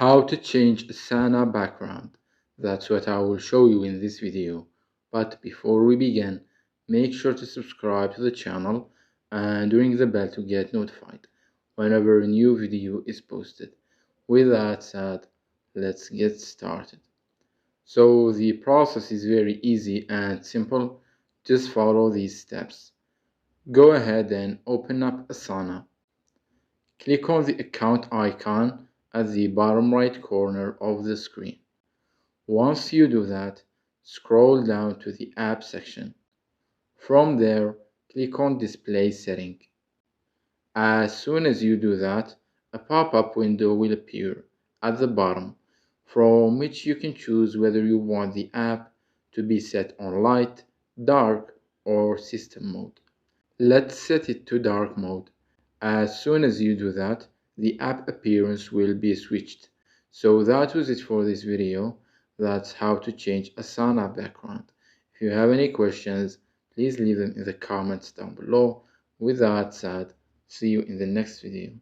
How to change Asana background. That's what I will show you in this video. But before we begin, make sure to subscribe to the channel and ring the bell to get notified whenever a new video is posted. With that said, let's get started. So the process is very easy and simple. Just follow these steps. Go ahead and open up Asana. Click on the account icon at the bottom right corner of the screen. Once you do that, scroll down to the app section. From there, click on display setting. As soon as you do that, a pop-up window will appear at the bottom, from which you can choose whether you want the app to be set on light, dark, or system mode. Let's set it to dark mode. As soon as you do that, the app appearance will be switched. So that was it for this video. That's how to change Asana background. If you have any questions, please leave them in the comments down below. With that said, see you in the next video.